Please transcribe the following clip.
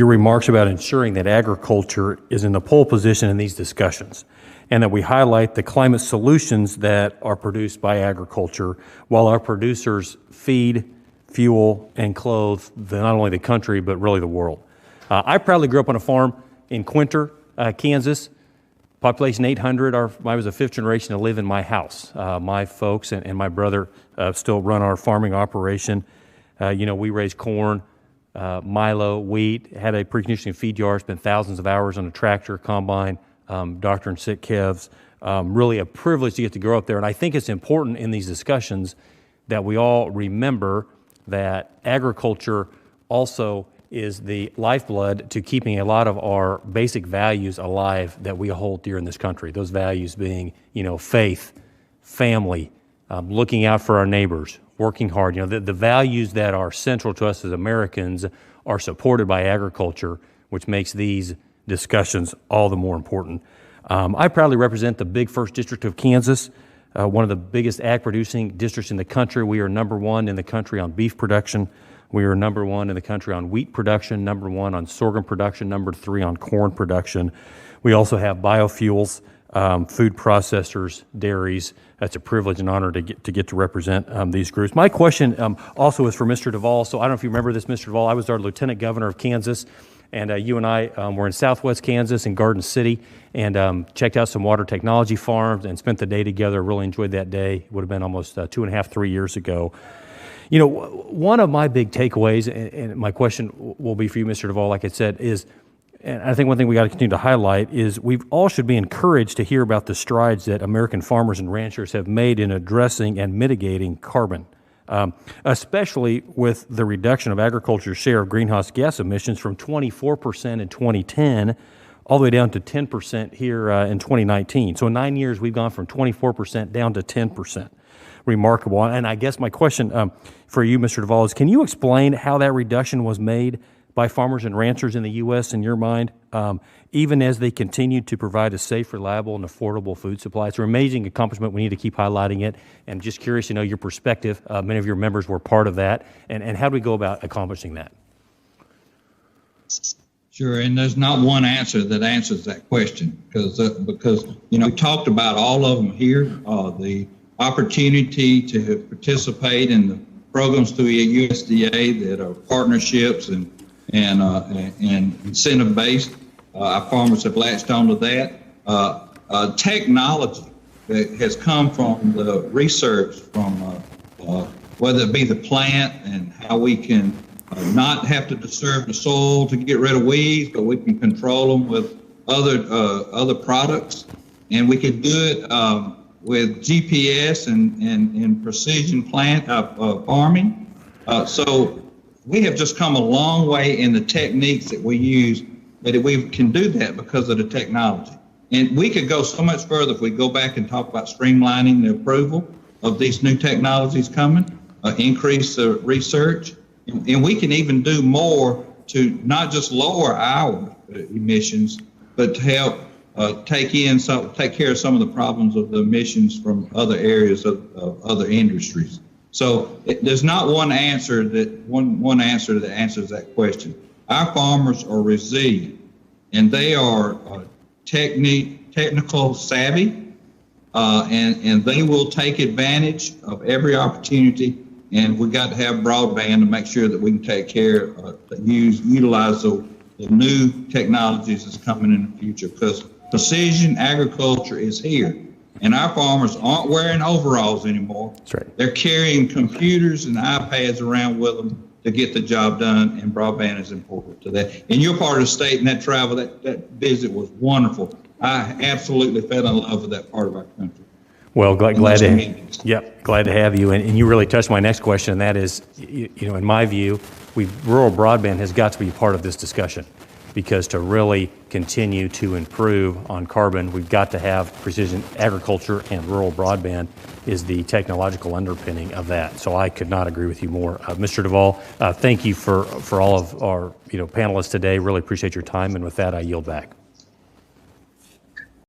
your remarks about ensuring that agriculture is in the pole position in these discussions, and that we highlight the climate solutions that are produced by agriculture while our producers feed, fuel, and clothe not only the country, but really the world. I proudly grew up on a farm in Quinter, Kansas. Population 800. I was a fifth generation to live in my house. My folks and my brother still run our farming operation. We raise corn, milo, wheat, had a preconditioning feed yard, spent thousands of hours on a tractor, combine, doctor and sick calves. Really a privilege to get to grow up there. And I think it's important in these discussions that we all remember that agriculture also is the lifeblood to keeping a lot of our basic values alive that we hold dear in this country. Those values being, faith, family, looking out for our neighbors, working hard. The values that are central to us as Americans are supported by agriculture, which makes these discussions all the more important. I proudly represent the big 1st District of Kansas, one of the biggest ag-producing districts in the country. We are number 1 in the country on beef production. We are number 1 in the country on wheat production, number 1 on sorghum production, number 3 on corn production. We also have biofuels, food processors, dairies. That's a privilege and honor to get to represent these groups. My question also is for Mr. Duvall. So I don't know if you remember this, Mr. Duvall. I was our Lieutenant Governor of Kansas, and you and I were in Southwest Kansas in Garden City and checked out some water technology farms and spent the day together. Really enjoyed that day. It would have been almost 2.5, 3 years ago. One of my big takeaways, and my question will be for you, Mr. Duvall, like I said, is, and I think one thing we got to continue to highlight is we all should be encouraged to hear about the strides that American farmers and ranchers have made in addressing and mitigating carbon, especially with the reduction of agriculture's share of greenhouse gas emissions from 24% in 2010 all the way down to 10% here in 2019. So in 9 years, we've gone from 24% down to 10%. Remarkable. And I guess my question for you, Mr. Duvall, is can you explain how that reduction was made by farmers and ranchers in the U.S. in your mind, even as they continue to provide a safe, reliable, and affordable food supply? It's an amazing accomplishment. We need to keep highlighting it. And just curious to know your perspective. Many of your members were part of that. And how do we go about accomplishing that? Sure, and there's not one answer that answers that question because we talked about all of them here. The opportunity to participate in the programs through USDA that are partnerships and incentive based. Our farmers have latched onto that. Technology that has come from the research from whether it be the plant and how we can not have to disturb the soil to get rid of weeds, but we can control them with other products, and we can do it with GPS and precision plant farming. So we have just come a long way in the techniques that we use, but we can do that because of the technology. And we could go so much further if we go back and talk about streamlining the approval of these new technologies coming, increase the research, and we can even do more to not just lower our emissions, but to help take care of some of the problems of the emissions from other areas of other industries. So there's not one answer that answers that question. Our farmers are resilient, and they are technical savvy, and they will take advantage of every opportunity. And we got to have broadband to make sure that we can take care, utilize the new technologies that's coming in the future, because precision agriculture is here. And our farmers aren't wearing overalls anymore. That's right. They're carrying computers and iPads around with them to get the job done, and broadband is important to that. In your part of the state and that travel, that visit was wonderful. I absolutely fell in love with that part of our country. Well, glad to have you. And you really touched my next question, and that is, in my view, rural broadband has got to be part of this discussion, because to really continue to improve on carbon, we've got to have precision agriculture, and rural broadband is the technological underpinning of that. So I could not agree with you more. Mr. Duvall, thank you for all of our panelists today. Really appreciate your time, and with that, I yield back.